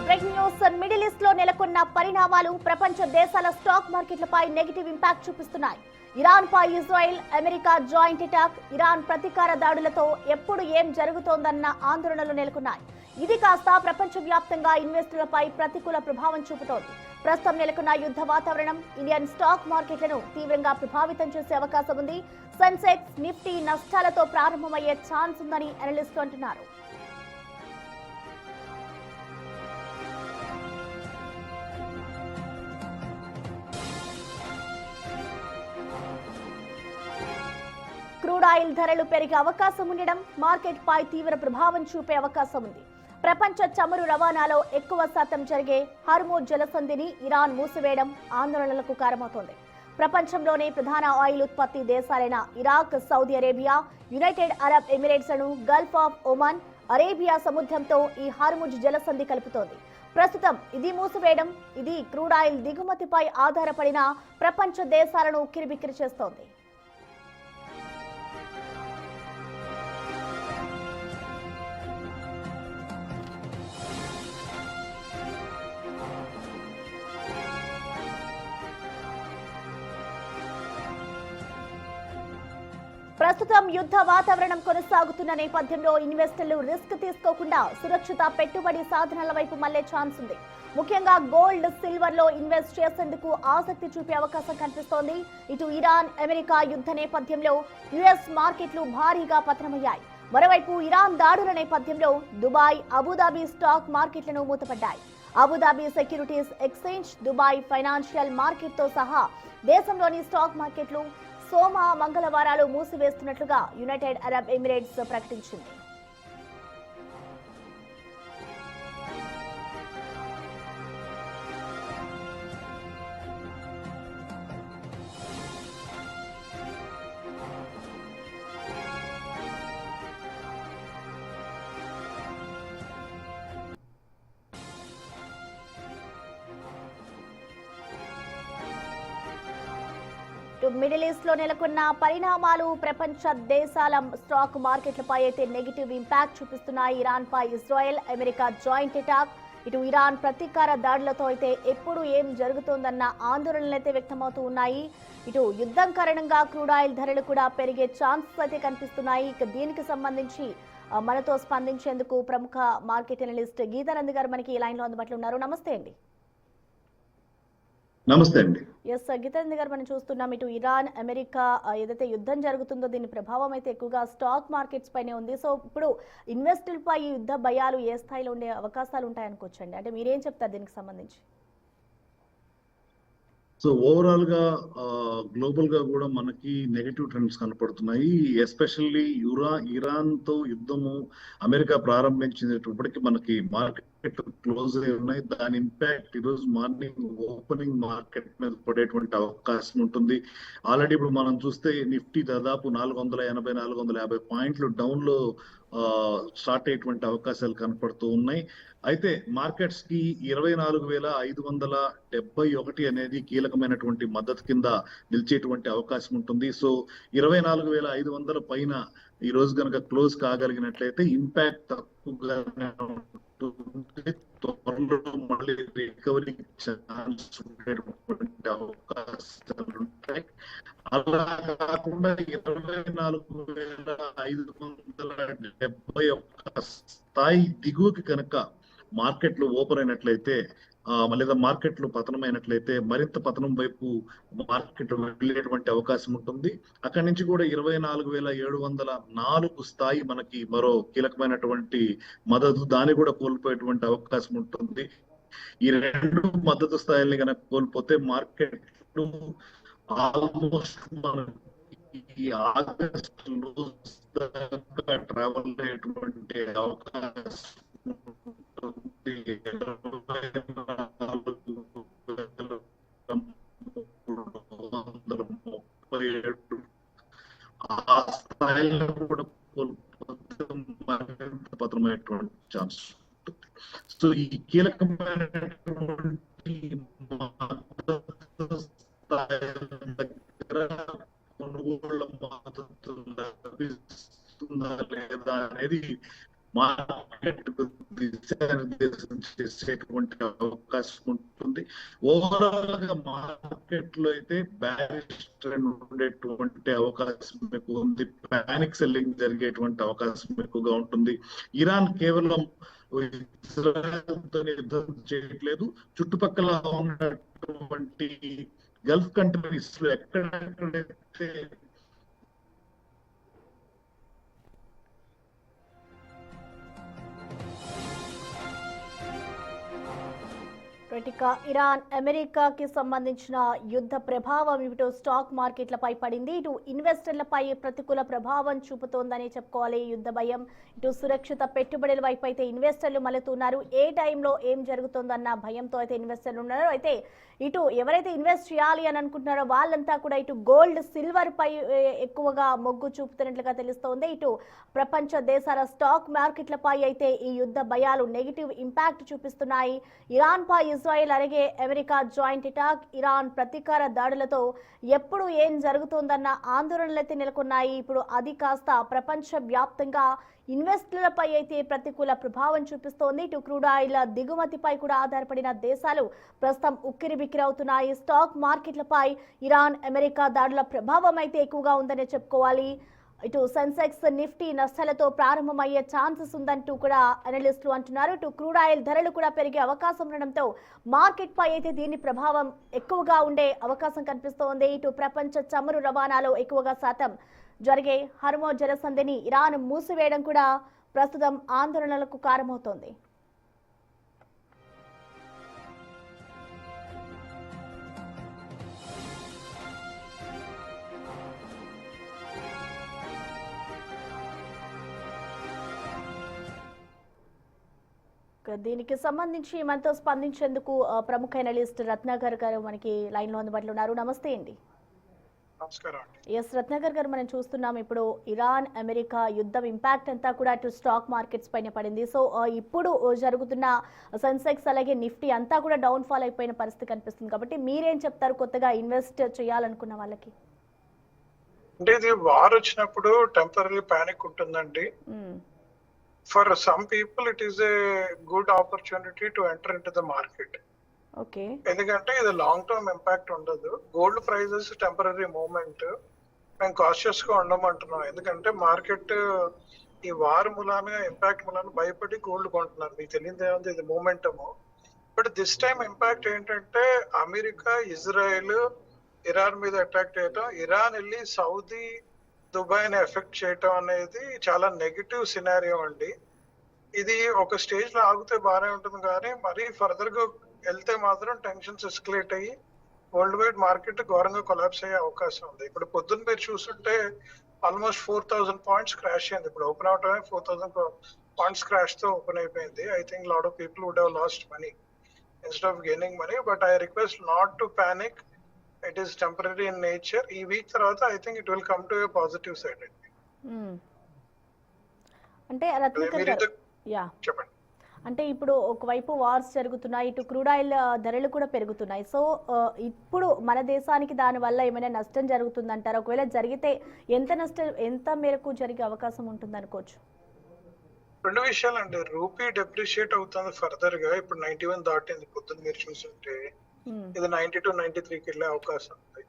Breaking news. Middle east లో నెలకొన్న పరిణామాలు ప్రపంచ దేశాల స్టాక్ మార్కెట్లపై నెగటివ్ ఇంపాక్ట్ చూపిస్తున్నాయి. ఇరాన్ పై Israel, America joint attack, Iran ప్రతీకార దాడులతో ఎప్పుడు ఏం జరుగుతోందన్న ఆందోళనలు నెలకొన్నాయి. ఇది కాస్త ప్రపంచవ్యాప్తంగా ఇన్వెస్టర్లపై ప్రతికూల ప్రభావం చూపుతోంది. ప్రస్తుతం నెలకొన్న యుద్ధ వాతావరణం ఇండియన్ స్టాక్ మార్కెట్లను తీవ్రంగా ప్రభావితం చేసే అవకాశం ఉంది. సెన్సెక్స్, నిఫ్టీ నష్టాలతో ప్రారంభమయ్యే ఛాన్స్ ఉందని అనలిస్టులు అంటున్నారు. క్రూడ్ ఆయిల్ ధరలు పెరిగే అవకాశం ఉండడం మార్కెట్ పై తీవ్ర ప్రభావం చూపే అవకాశం ఉంది. ప్రపంచ చమురు రవాణాలో ఎక్కువ శాతం జరిగే హార్మోజ్ జలసంధిని ఇరాన్ మూసివేయడం ఆందోళనలకు కారణమవుతోంది. ప్రపంచంలోనే ప్రధాన ఆయిల్ ఉత్పత్తి దేశాలైన Iraq, Saudi Arabia, United Arab Emirates లను గల్ఫ్ ఆఫ్ ఒమాన్, అరేబియా సముద్రంతో ఈ హార్మోజ్ జలసంధి కలుపుతోంది. ప్రస్తుతం ఇది మూసివేయడం ఇది క్రూడ్ ఆయిల్ దిగుమతిపై ఆధారపడిన ప్రపంచ దేశాలను ఉక్కిరిబిక్కిరి చేస్తోంది. ప్రస్తుతం యుద్ధ వాతావరణం కొనసాగుతున్న నేపథ్యంలో ఇన్వెస్టర్లు రిస్క్ తీసుకోకుండా సురక్షిత పెట్టుబడి సాధనాల వైపు మళ్లే ఛాన్స్ ఉంది. ముఖ్యంగా గోల్డ్, సిల్వర్ లో ఇన్వెస్ట్ చేసేందుకు ఆసక్తి చూపే అవకాశం కనిపిస్తోంది. ఇటు ఇరాన్, అమెరికా యుద్ధ నేపథ్యంలో యుఎస్ మార్కెట్లు భారీగా పతనమయ్యాయి. మరోవైపు ఇరాన్ దాడుల నేపథ్యంలో దుబాయ్, అబుదాబి స్టాక్ మార్కెట్లను మూతపడ్డాయి. Abu Dhabi securities exchange, Dubai financial market తో సహా దేశంలోని స్టాక్ మార్కెట్లు సోమ, మంగళవారాలు మూసివేస్తున్నట్లుగా యునైటెడ్ అరబ్ ఎమిరేట్స్ ప్రకటించింది. మిడిల్ ఈస్ట్ లో నెలకొన్న పరిణామాలు ప్రపంచ దేశాల స్టాక్ మార్కెట్లపై అయితే నెగిటివ్ ఇంపాక్ట్ చూపిస్తున్నాయి. ఇరాన్ పై ఇజ్రాయెల్, అమెరికా జాయింట్ అటాక్, ఇటు ఇరాన్ ప్రతీకార దాడులతో అయితే ఎప్పుడు ఏం జరుగుతోందన్న ఆందోళనలు అయితే వ్యక్తమవుతూ ఉన్నాయి. ఇటు యుద్ధం కారణంగా క్రూడ్ ఆయిల్ ధరలు కూడా పెరిగే ఛాన్సెస్ అయితే కనిపిస్తున్నాయి. ఇక దీనికి సంబంధించి మనతో స్పందించేందుకు ప్రముఖ మార్కెట్ అనలిస్ట్ గీతానంద్ గారు మనకి లైన్ లో అందుబాటులో ఉన్నారు. నమస్తే అండి. నమస్తే అండి. ఎస్ గీతానంద్ గారు, మనం చూస్తున్నాం ఇటు ఇరాన్, అమెరికా ఏదైతే యుద్ధం జరుగుతుందో దీని ప్రభావం అయితే ఎక్కువగా స్టాక్ మార్కెట్స్ పైనే ఉంది. సో ఇప్పుడు ఇన్వెస్టర్లపై ఈ యుద్ధ భయాలు ఏ స్థాయిలో ఉండే అవకాశాలు ఉంటాయనుకోవచ్చండి? అంటే మీరేం చెప్తారు దీనికి సంబంధించి? సో ఓవరాల్ గా గ్లోబల్ గా కూడా మనకి నెగటివ్ ట్రెండ్స్ కనపడుతున్నాయి. ఎస్పెషల్లీ ఇరాన్ తో యుద్ధము అమెరికా ప్రారంభించినప్పటికీ మనకి మార్కెట్ క్లోజ్ అయి ఉన్నాయి. దాని ఇంపాక్ట్ ఈ రోజు మార్నింగ్ ఓపెనింగ్ మార్కెట్ మీద పడేటువంటి అవకాశం ఉంటుంది. ఆల్రెడీ ఇప్పుడు మనం చూస్తే నిఫ్టీ దాదాపు 480-450 పాయింట్లు డౌన్ లో స్టార్ట్ అయ్యేటువంటి అవకాశాలు కనపడుతూ ఉన్నాయి. అయితే మార్కెట్స్ కి 24,571 అనేది కీలకమైనటువంటి మద్దతు కింద నిలిచేటువంటి అవకాశం ఉంటుంది. సో 24,500 పైన ఈ రోజు కనుక క్లోజ్ కాగలిగినట్లయితే ఇంపాక్ట్ తక్కువగానే ఉంటుంది. త్వరలో మళ్ళీ రికవరీకి ఛాన్స్ ఉండేటువంటి అవకాశాలు ఉంటాయి. అలా కాకుండా 24,571 స్థాయి దిగువకి కనుక మార్కెట్లు ఓపెన్ అయినట్లయితే లేదా మార్కెట్లు పతనమైనట్లయితే మరింత పతనం వైపు మార్కెట్ వెళ్ళేటువంటి అవకాశం ఉంటుంది. అక్కడి నుంచి కూడా 24,704 స్థాయి మనకి మరో కీలకమైనటువంటి మద్దతు, దాన్ని కూడా కోల్పోయేటువంటి అవకాశం ఉంటుంది. ఈ రెండు మద్దతు స్థాయిల్ని కనుక కోల్పోతే మార్కెట్లు ఆల్మోస్ట్ మనకి ఆగస్టులో ట్రావెల్ అయ్యేటువంటి అవకాశం ఆ స్థాయిలో కూడా పత్రమైనటువంటి ఛాన్స్ ఉంటుంది. సో ఈ కీలకమైనటువంటి దగ్గర కొనుగోళ్ల మద్దతు లభిస్తుందా లేదా అనేది మార్కెట్ దిశానిర్దేశం చేసేటువంటి అవకాశం ఉంటుంది. ఓవరాల్ గా మార్కెట్ లో అయితే బ్యారిష్ ట్రెండ్ ఉండేటువంటి అవకాశం ఎక్కువ ఉంది. పానిక్ సెల్లింగ్ జరిగేటువంటి అవకాశం ఎక్కువగా ఉంటుంది. ఇరాన్ కేవలం ఇజ్రాయెల్ తో యుద్ధం చేయట్లేదు, చుట్టుపక్కల ఉన్నటువంటి గల్ఫ్ కంట్రీస్ లో ఎక్కడెక్కడైతే ఇక ఇరాన్ అమెరికాకి సంబంధించిన యుద్ధ ప్రభావం ఇటు స్టాక్ మార్కెట్లపై పడింది. ఇటు ఇన్వెస్టర్లపై ప్రతికూల ప్రభావం చూపుతోందని చెప్పుకోవాలి. యుద్ధ భయం, ఇటు సురక్షిత పెట్టుబడుల వైపు అయితే ఇన్వెస్టర్లు మళ్ళుతున్నారు. ఏ టైంలో ఏం జరుగుతుందన్న భయంతో అయితే ఇన్వెస్టర్లు ఉన్నారు. అయితే ఇటు ఎవరైతే ఇన్వెస్ట్ చేయాలి అని అనుకుంటున్నారో వాళ్ళంతా కూడా ఇటు గోల్డ్, సిల్వర్ పై ఎక్కువగా మొగ్గు చూపుతున్నట్లుగా తెలుస్తోంది. ఇటు ప్రపంచ దేశాల స్టాక్ మార్కెట్లపై అయితే ఈ యుద్ధ భయాలు నెగిటివ్ ఇంపాక్ట్ చూపిస్తున్నాయి. ఇరాన్ పై ఇజ్రాయెల్ అలాగే అమెరికా జాయింట్ అటాక్, ఇరాన్ ప్రతీకార దాడులతో ఎప్పుడు ఏం జరుగుతుందన్న ఆందోళనలైతే నెలకొన్నాయి. ఇప్పుడు అది కాస్త ప్రపంచ వ్యాప్తంగా ఇన్వెస్టర్లపై అయితే ప్రతికూల ప్రభావం చూపిస్తోంది. ఇటు క్రూడ్ ఆయిల్ దిగుమతిపై కూడా ఆధారపడిన దేశాలు ప్రస్తుతం ఉక్కిరిబిక్కిరవుతున్నాయి. స్టాక్ మార్కెట్లపై ఇరాన్, అమెరికా దాడుల ప్రభావం అయితే ఎక్కువగా ఉందనే చెప్పుకోవాలి. ఇటు సెన్సెక్స్, నిఫ్టీ నష్టాలతో ప్రారంభమయ్యే ఛాన్సెస్ ఉందంటూ కూడా అనలిస్టులు అంటున్నారు. ఇటు క్రూడ్ ఆయిల్ ధరలు కూడా పెరిగే అవకాశం ఉండడంతో మార్కెట్ పై అయితే దీని ప్రభావం ఎక్కువగా ఉండే అవకాశం కనిపిస్తోంది. ఇటు ప్రపంచ చమురు రవాణాలో ఎక్కువగా శాతం జరిగే హర్మోజ్ జలసంధిని ఇరాన్ మూసివేయడం కూడా ప్రస్తుతం ఆందోళనలకు కారణమవుతోంది. దీనికి సంబంధించి మనతో స్పందించేందుకు ప్రముఖ అనలిస్ట్ రత్నాకర్ గారు మనకి లైన్ లో అందుబాటులో ఉన్నారు. నమస్తే అండి. ఎస్ రత్నాకర్ గారు, మనం చూస్తున్నాం ఇప్పుడు ఇరాన్ అమెరికా యుద్ధం ఇంపాక్ట్ అంతా కూడా అటు స్టాక్ మార్కెట్స్ పైన పడింది. సో ఇప్పుడు జరుగుతున్న సెన్సెక్స్ అలాగే నిఫ్టీ అంతా కూడా డౌన్ ఫాల్ అయిపోయిన పరిస్థితి కనిపిస్తుంది. కాబట్టి మీరేం చెప్తారు కొత్తగా ఇన్వెస్ట్ చేయాలనుకున్న వాళ్ళకి? అంటే ఇది వార్ వచ్చినప్పుడు టెంపరరీ పానిక్ ఉంటుందండి. For some people it is a good opportunity to enter in to the market. Okay, ఎందుకంటే ఇది లాంగ్ టర్మ్ ఇంపాక్ట్ ఉండదు. గోల్డ్ ప్రైజెస్ టెంపరరీ మూమెంట్, మేము కాషియస్ గా ఉండమంటున్నాం. ఎందుకంటే మార్కెట్ ఈ వార్ మూలాన ఇంపాక్ట్ మూలాన భయపడి గోల్డ్ కొంటున్నారు. మీకు తెలియదు ఏముంది, ఇది momentum. But this time impact ఏంటంటే అమెరికా, ఇజ్రాయెల్ ఇరాన్ మీద అటాక్ చేయటం, ఇరాన్ వెళ్ళి సౌదీ, దుబాయ్ని ఎఫెక్ట్ చేయటం అనేది చాలా నెగిటివ్ సినారియో అండి. ఇది ఒక స్టేజ్ లో ఆగితే బాగానే ఉంటుంది, కానీ మరీ ఫర్దర్ గా వెళ్తే మాత్రం టెన్షన్స్ ఎస్కలేట్ అయ్యి వరల్డ్ వైడ్ మార్కెట్ ఘోరంగా కొలాప్స్ అయ్యే అవకాశం ఉంది. ఇప్పుడు పొద్దున్న మీరు చూస్తుంటే ఆల్మోస్ట్ 4000 పాయింట్స్ క్రాష్ అయింది. ఇప్పుడు ఓపెన్ అవటమే 4000 పాయింట్స్ క్రాష్ తో ఓపెన్ అయిపోయింది. I think lot of people would have lost money instead of gaining money. But I request not to panic. It is temporary in nature. ఈ week తర్వాత I think it will come to a positive side అండి. అంటే చెప్పండి. అంటే ఇప్పుడు ఒకవైపు wars జరుగుతున్నాయి, ఇటు క్రూడ్ ఆయిల్ ధరలు కూడా పెరుగుతున్నాయి. సో ఇప్పుడు మన దేశానికి దాని వల్ల ఏమైనా నష్టం జరుగుతుందంటారా? ఒకవేళ జరిగితే ఎంత మేరకు జరిగే అవకాశం ఉంటుంది అనుకోవచ్చు? రెండు విషయాలండి. రూపీ డెప్రిషియేట్ అవుతుంది ఫర్దర్ గా. ఇప్పుడు 91 దాటింది. పొద్దున్న మీరు చూస్తుంటే ఇది 92, 93కి వెళ్ళే అవకాశం ఉంది.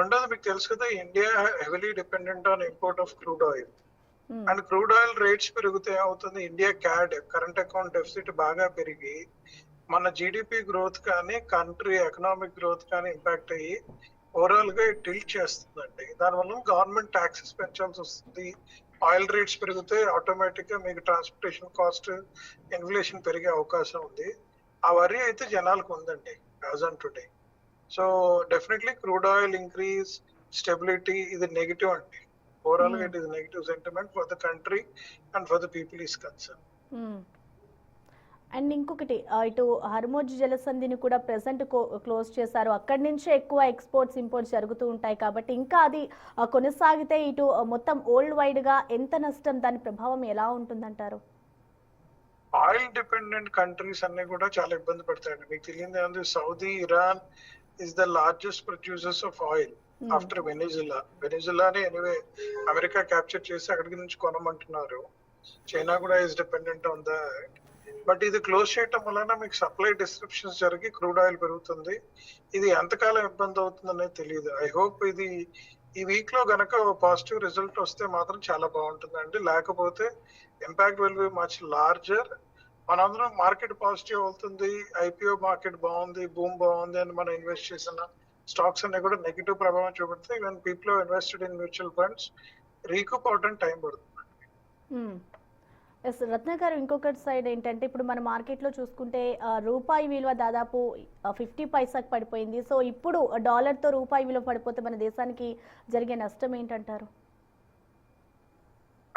రెండోది మీకు తెలుసు కదా, India heavily dependent on import of crude oil. And crude oil rates పెరిగితే ఏమవుతుంది, India CAD current account deficit బాగా పెరిగి మన జీడిపి గ్రోత్ కానీ కంట్రీ ఎకనామిక్ గ్రోత్ కానీ ఇంపాక్ట్ అయ్యి ఓవరాల్ గా టిల్ట్ చేస్తుందండి. దానివల్ల గవర్నమెంట్ ట్యాక్సెస్ పెంచాల్సి వస్తుంది. ఆయిల్ రేట్స్ పెరిగితే ఆటోమేటిక్ గా మీకు ట్రాన్స్పోర్టేషన్ కాస్ట్, ఇన్ఫ్లేషన్ పెరిగే అవకాశం ఉంది. ఆ వరి అయితే జనాలకు ఉందండి as on today. So definitely crude oil increase, stability ఇది నెగిటివ్ అండి. ఓవరాల్ గా it is negative sentiment for the country and for the people is concern. And ఇంకొకటి, ఇటు హర్మోజ్ జలసంధిని కూడా ప్రెసెంట్ క్లోజ్ చేశారు. అక్కడి నుంచే ఎక్కువ ఎక్స్పోర్ట్స్, ఇంపోర్ట్స్ జరుగుతూ ఉంటాయి. కాబట్టి ఇంకా అది కొనసాగితే ఇటు మొత్తం వరల్డ్ వైడ్ గా ఎంత నష్టం, దాని ప్రభావం ఎలా ఉంటుందంటారు? ఆయిల్ డిపెండెంట్ కంట్రీస్ అన్ని కూడా చాలా ఇబ్బంది పడతాయండి. మీకు తెలియదు ఏముంది, Saudi, Iran is the largest producers of oil after Venezuela. వెనిజులాని ఎనివే అమెరికా క్యాప్చర్ చేసి అక్కడికి నుంచి కొనమంటున్నారు. చైనా కూడా is dependent on that. But ఇది క్లోజ్ చేయటం వలన మీకు సప్లై డిస్క్రిప్షన్స్ జరిగి క్రూడ్ ఆయిల్ పెరుగుతుంది. ఇది ఎంతకాలం ఇబ్బంది అవుతుంది అనేది తెలియదు. ఐ హోప్ ఇది ఈ వీక్ లో గనక పాజిటివ్ రిజల్ట్ వస్తే మాత్రం చాలా బాగుంటుందండి. లేకపోతే impact will be much larger. మనందరం మార్కెట్ పాజిటివ్ అవుతుంది, ఐపీఓ మార్కెట్ బాగుంది, బూమ్ బాగుంది అని మనం ఇన్వెస్ట్ చేసిన స్టాక్స్ అన్ని కూడా నెగిటివ్ ప్రభావం చూపిస్తే even people invested in mutual funds recoup అవడానికి టైం పడుతుంది. ఎస్ రత్న గారు, ఇంకొకటి సైడ్ ఏంటంటే ఇప్పుడు మన మార్కెట్లో చూసుకుంటే రూపాయి విలువ దాదాపు 50 పైసాకి పడిపోయింది. సో ఇప్పుడు డాలర్తో రూపాయి విలువ పడిపోతే మన దేశానికి జరిగే నష్టం ఏంటంటారు?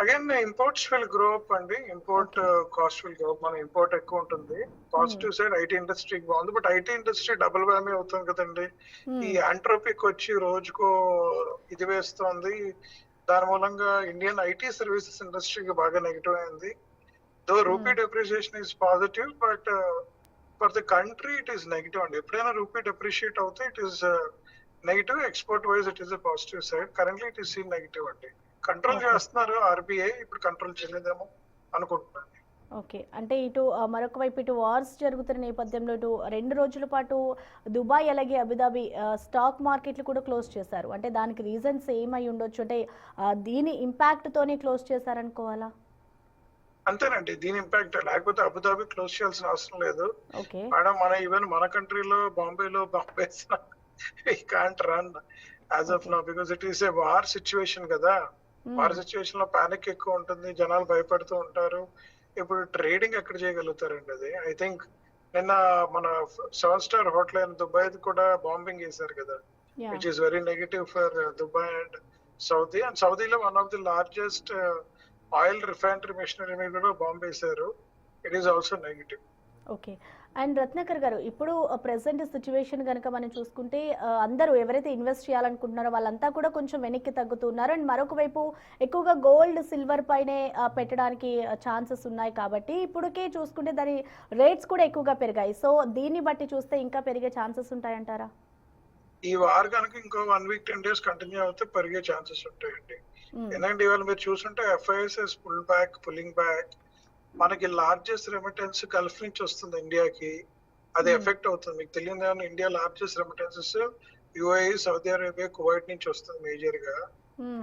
Again imports will grow up అండి. Import cost will grow up. మన ఇంపోర్ట్ ఎక్కువ ఉంటుంది. పాజిటివ్ సైడ్ ఐటీ ఇండస్ట్రీ బాగుంది, but IT industry double whammy అవుతుంది కదండి. ఈ ఆంట్రోపిక్ వచ్చి రోజుకో ఇది వేస్తోంది. దాని మూలంగా ఇండియన్ ఐటీ సర్వీసెస్ ఇండస్ట్రీకి బాగా నెగిటివ్ అయింది. Though rupee depreciation is positive, but for the country it is negative అండి. ఎప్పుడైనా రూపీ డెప్రిషియేట్ అవుతే it is negative. Export wise it is a positive side. Currently it is seen negative అండి. Control చేస్తున్నారు RBI, ఇప్పుడు control చేయలేదేమో అనుకుంటున్నాను. Okay, అంటే ఇటు మరొక వైపు ఇటు వార్స్ జరుగుతున్న నేపథ్యంలో ఇటు 2 రోజుల పాటు దుబాయ్ అలాగే అబుదాబి స్టాక్ మార్కెట్లు కూడా క్లోజ్ చేశారు. అంటే దానికి రీజన్స్ ఏమై ఉండొచ్చు? అంటే దీని ఇంపాక్ట్ తోనే క్లోజ్ చేశారనుకోవాలా? అంతేనండి, దీని ఇంపాక్ట్. లేకపోతే అబుదాబి క్లోజ్ చేయాల్సిన అవసరం లేదు ఓకే మేడం. ఈవెన్ మన కంట్రీలో Bombay can't run as of now because it is a war situation కదా. వార్ సిచ్యువేషన్ లో పానిక్ ఎక్కువ ఉంటుంది, జనాలు భయపడుతూ ఉంటారు. ఇప్పుడు ట్రేడింగ్ ఎక్కడ చేయగలుగుతారండి అది? ఐ థింక్ నిన్న మన 7 స్టార్ హోటల్ అయిన దుబాయ్ కూడా బాంబింగ్ చేశారు కదా, which is very negative for Dubai and Saudi. And సౌదీలో one of the largest oil refinery machinery మీద కూడా బాంబ్ వేశారు. It is also negative. Okay, and Ratnakar garu, ఇప్పుడు ప్రెసెంట్ సిచ్యువేషన్ కనుక మనం చూసుకుంటే అందరూ ఎవరైతే ఇన్వెస్ట్ చేయాలనుకుంటున్నారో వాళ్ళంతా కూడా కొంచెం వెనక్కి తగ్గుతున్నారు. అండ్ మరొక వైపు ఎక్కువగా గోల్డ్ సిల్వర్ పైనే పెట్టడానికి ఛాన్సెస్ ఉన్నాయి. కాబట్టి ఇప్పటికే చూసుకుంటే దాని రేట్స్ కూడా ఎక్కువగా పెరిగాయి. సో దీన్ని బట్టి చూస్తే ఇంకా పెరిగే ఛాన్సెస్ ఉంటాయంటారా? ఈ వార్ కనుక ఇంకో 1 వీక్ 10 డేస్ కంటిన్యూ అవుతే పెరిగే ఛాన్సెస్ ఉంటాయండి. ఎందుకంటే ఇవాళ మీరు చూసుంటే ఎఫ్ఐఎస్ పుల్లింగ్ బ్యాక్. మనకి లార్జెస్ట్ రెమిటెన్స్ గల్ఫ్ నుంచి వస్తుంది ఇండియాకి, అది ఎఫెక్ట్ అవుతుంది. మీకు తెలియదు, India largest remittances UAE, Saudi Arabia, Kuwait నుంచి వస్తుంది మేజర్ గా.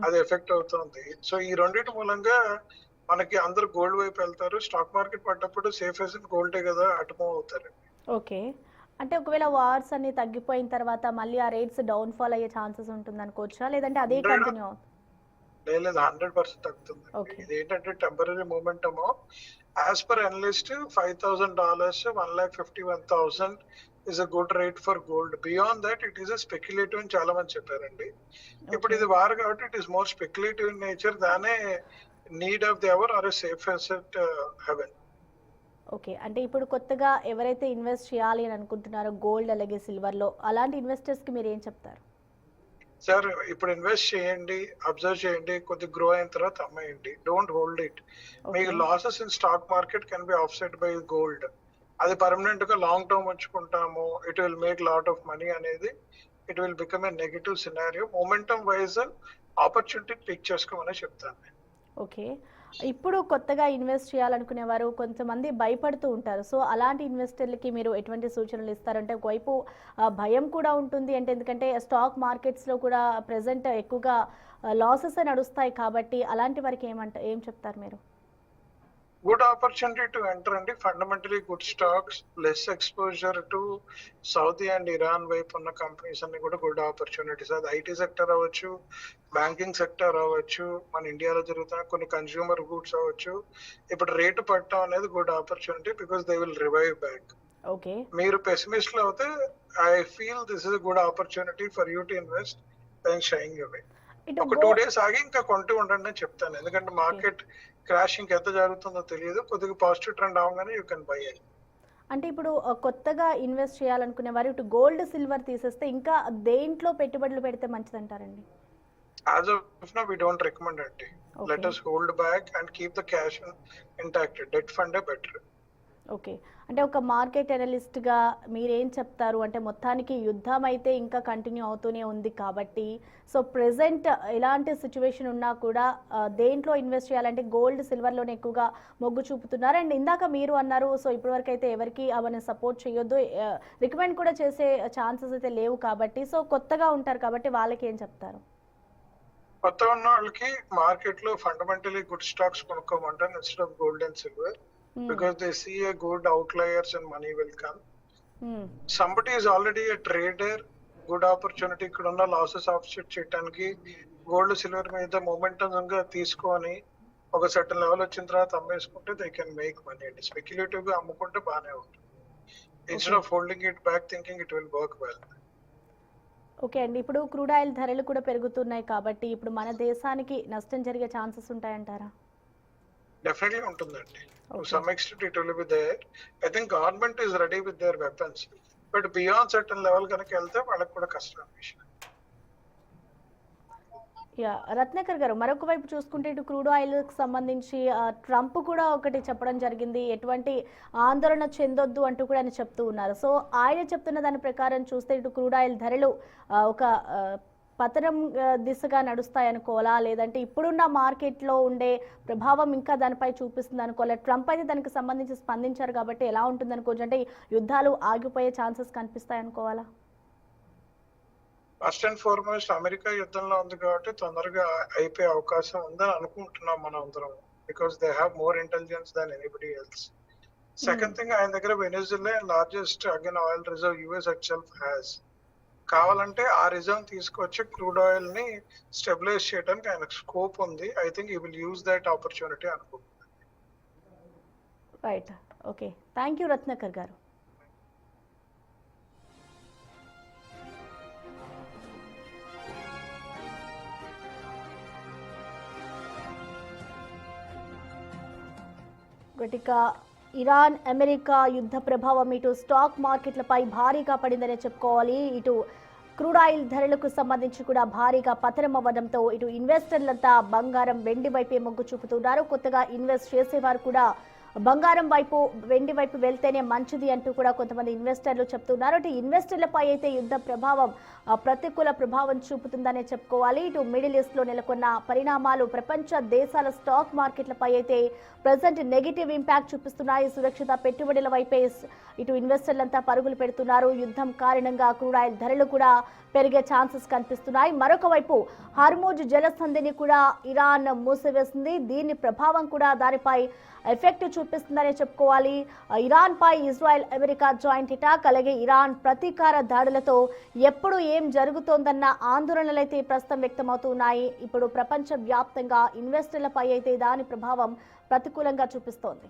అది ఎఫెక్ట్ అవుతుంది. సో ఈ రెండింటి మూలంగా మనకి అందరు గోల్డ్ వైపు వెళ్తారు. స్టాక్ మార్కెట్ పడ్డప్పుడు సేఫ్ హెస్ గోల్డే కదా, అటు మూవ్ అవుతారు. ఓకే, అంటే ఒకవేళ వార్స్ అన్ని తగ్గిపోయిన తర్వాత మళ్ళీ ఆ రేట్స్ డౌన్ ఫాల్ అయ్యే ఛాన్సెస్ ఉంటుంది అనుకోవచ్చా, లేదంటే అదే కంటిన్యూ? లేదు, 100% తగ్గుతుంది. ఇది ఏంటంటే temporary momentum. As per analyst $5,000, 1,51,000 is a good rate for gold. Beyond that it is a speculative అని చాలా మంది చెప్పారండి. ఇప్పుడు ఇది వార్ కాబట్టి it is more speculative in nature than a need of the hour or a safe asset haven. Okay, అంటే ఇప్పుడు కొత్తగా ఎవరైతే ఇన్వెస్ట్ చేయాలి అని అనుకుంటున్నారో గోల్డ్ అలాగే సిల్వర్ లో, అలాంటి ఇన్వెస్టర్స్ కి మీరు ఏం చెప్తారు? సార్, ఇప్పుడు ఇన్వెస్ట్ చేయండి, అబ్జర్వ్ చేయండి, కొద్ది గ్రో అయిన తర్వాత అమ్మేయండి. Don't hold it. మీకు losses in stock market can be offset by gold. అది పర్మనెంట్ గా లాంగ్ టర్మ్ ఉంచుకుంటాము, it will make lot of money అనేది it will become a negative scenario. Momentum wise opportunity pick చేసుకోమని చెప్తాను. Okay, ఇప్పుడు కొత్తగా invest చేయాలనుకునే వారు కొంతమంది భయపడుతూ ఉంటారు. సో అలాంటి ఇన్వెస్టర్లకి మీరు ఎటువంటి సూచనలు ఇస్తారంటే? ఒకవైపు భయం కూడా ఉంటుంది, అంటే ఎందుకంటే స్టాక్ మార్కెట్స్లో కూడా ప్రెసెంట్ ఎక్కువగా లాసెస్ నడుస్తాయి కాబట్టి అలాంటి వారికి ఏం చెప్తారు మీరు? గుడ్ ఆపర్చునిటీ టు ఎంటర్ అండి. Fundamentally good stocks, less exposure to Saudi and Iran వైపు ఉన్న కంపెనీస్ అన్ని కూడా గుడ్ ఆపర్చునిటీస్. అది ఐటీ సెక్టర్ అవ్వచ్చు, బ్యాంకింగ్ సెక్టర్ అవ్వచ్చు, మన ఇండియాలో జరుగుతున్న కొన్ని కన్స్యూమర్ గూడ్స్ అవ్వచ్చు. ఇప్పుడు రేటు పట్టడం అనేది good opportunity because they will revive back. Okay, మీరు పెసిమిస్ట్ లో అయితే I feel this is good opportunity for you to invest and shying away. ఒక 2 డేస్ ఆగి ఇంకా కొంటూ ఉండండి అని చెప్తాను. ఎందుకంటే మార్కెట్ క్రాష్ ఇంకెంత జరుగుతుందో తెలియదు. కొద్దిగా పాజిటివ్ ట్రెండ్ అవగానే యూ కెన్ బై ఇట్. అంటే ఇప్పుడు కొత్తగా ఇన్వెస్ట్ చేయాలనుకునే వారు ఇటు గోల్డ్ సిల్వర్ తీసేస్తే ఇంకా దేంట్లో పెట్టుబడులు పెడితే మంచిది అంటారండి? As of now, we don't recommend it. Let us hold back and keep the cash intact. Debt fund better. Okay. అంటే ఒక మార్కెట్ అనలిస్ట్‌గా మీరేం చెప్తారు? అంటే మొత్తానికి యుద్ధం అయితే ఇంకా కంటిన్యూ అవుతూనే ఉంది కాబట్టి, సో ప్రెజెంట్ ఎలాంటి సిట్యుయేషన్ ఉన్నా కూడా దేంట్లో ఇన్వెస్ట్ చేయాలంటే గోల్డ్, సిల్వర్‌లోనే ఎక్కువగా మొగ్గు చూపుతున్నారు. అండ్ ఇందాక మీరు అన్నారు, సో ఇప్పటివరకైతే ఎవరికీ అవన్నీ సపోర్ట్ చేయొద్దు. రికమెండ్ కూడా చేసే ఛాన్సెస్ అయితే లేవు కాబట్టి, సో కొత్తగా ఉంటారు కాబట్టి వాళ్ళకేం చెప్తారు? కొత్తగా ఉన్న వాళ్ళకి మార్కెట్ లో ఫండమెంటలీ గుడ్ స్టాక్స్ కొనుక్కోమంటారు instead of gold and silver hmm. because they see a good outliers and money will come. హ్మ్. Somebody is already a trader, good opportunity ఇక్కడ ఉన్న లాసెస్ ఆఫ్సెట్ చేయడానికి గోల్డ్ సిల్వర్ మీద momentum గా తీసుకొని ఒక certain level వచ్చిన తర్వాత అమ్మేసుకుంటే దే కెన్ మేక్ మనీ అండి. స్పెక్యులేటివ్ గా అమ్ముకుంటే బాగానే ఉంటుంది. Instead of holding it back thinking it will work well. Okay అండి. ఇప్పుడు క్రూడ్ ఆయిల్ ధరలు కూడా పెరుగుతున్నాయి కాబట్టి ఇప్పుడు మన దేశానికి నష్టం జరిగే ఛాన్సెస్ ఉంటాయంటారా? డెఫినెట్లీ ఉంటుందండి. To okay. some extent it will be there. I think government is ready with their weapons. But beyond certain level కనుక వెళ్తే వాళ్ళకి కూడా కష్టం విషయం. రత్నాకర్ గారు, మరొక వైపు చూసుకుంటే ఇటు క్రూడ్ ఆయిల్కి సంబంధించి ట్రంప్ కూడా ఒకటి చెప్పడం జరిగింది, ఎటువంటి ఆందోళన చెందొద్దు అంటూ కూడా ఆయన చెప్తూ ఉన్నారు. సో ఆయన చెప్తున్న దాని ప్రకారం చూస్తే ఇటు క్రూడ్ ఆయిల్ ధరలు ఒక పతనం దిశగా నడుస్తాయనుకోవాలా, లేదంటే ఇప్పుడున్న మార్కెట్లో ఉండే ప్రభావం ఇంకా దానిపై చూపిస్తుంది అనుకోవాలా? ట్రంప్ అయితే దానికి సంబంధించి స్పందించారు కాబట్టి ఎలా ఉంటుంది అనుకోవచ్చు? అంటే యుద్ధాలు ఆగిపోయే ఛాన్సెస్ కనిపిస్తాయి అనుకోవాలా? ఫస్ట్ అండ్ ఫార్మోస్ట్ అమెరికా యుద్ధంలో ఉంది కాబట్టి తొందరగా అయిపోయే అవకాశం ఉందని అనుకుంటున్నాం మనం అందరం. Because they have more intelligence than anybody else. Second thing, ఆయన దగ్గర Venezuela largest again oil reserve US it self has. కావాలంటే ఆ రిజర్వ్ తీసుకొచ్చి క్రూడ్ ఆయిల్ ని స్టెబిలైజ్ చేయడానికి ఆయనకు స్కోప్ ఉంది. I think you will use that opportunity అనుకుంటున్నాను. Right. Okay. Thank you Ratnakar garu. గటిక ఇరాన్ అమెరికా యుద్ధ ప్రభావం ఇటు స్టాక్ మార్కెట్లపై భారీగా పడిందనే చెప్పుకోవాలి. ఇటు క్రూడ్ ఆయిల్ ధరలకు సంబంధించి కూడా భారీగా పతనం అవ్వడంతో ఇటు ఇన్వెస్టర్లంతా బంగారం, వెండి వైపే మొగ్గు చూపుతున్నారు. కొత్తగా ఇన్వెస్ట్ చేసేవారు కూడా బంగారం వైపు, వెండి వైపు వెళ్తేనే మంచిది అంటూ కూడా కొంతమంది ఇన్వెస్టర్లు చెప్తున్నారు. ఇటు ఇన్వెస్టర్లపై అయితే యుద్ధ ప్రభావం ప్రతికూల ప్రభావం చూపుతుందనే చెప్పుకోవాలి. ఇటు మిడిల్ ఈస్ట్ లో నెలకొన్న పరిణామాలు ప్రపంచ దేశాల స్టాక్ మార్కెట్లపై అయితే ప్రజెంట్ నెగిటివ్ ఇంపాక్ట్ చూపిస్తున్నాయి. సురక్షిత పెట్టుబడుల వైపే ఇటు ఇన్వెస్టర్లంతా పరుగులు పెడుతున్నారు. యుద్ధం కారణంగా క్రూడ్ ఆయిల్ ధరలు కూడా పెరిగే ఛాన్సెస్ కనిపిస్తున్నాయి. మరొక వైపు హార్మూజ్ జలసంధిని కూడా ఇరాన్ మూసివేసింది. దీని ప్రభావం కూడా దానిపై ఎఫెక్ట్ చూపిస్తుందనే చెప్పుకోవాలి. ఇరాన్ పై ఇజ్రాయెల్, అమెరికా జాయింట్ అటాక్, అలాగే ఇరాన్ ప్రతీకార దాడులతో ఎప్పుడు ఏం జరుగుతోందన్న ఆందోళనలు అయితే ప్రస్తుతం వ్యక్తమవుతున్నాయి. ఇప్పుడు ప్రపంచ వ్యాప్తంగా ఇన్వెస్టర్లపై అయితే దాని ప్రభావం ప్రతికూలంగా చూపిస్తోంది.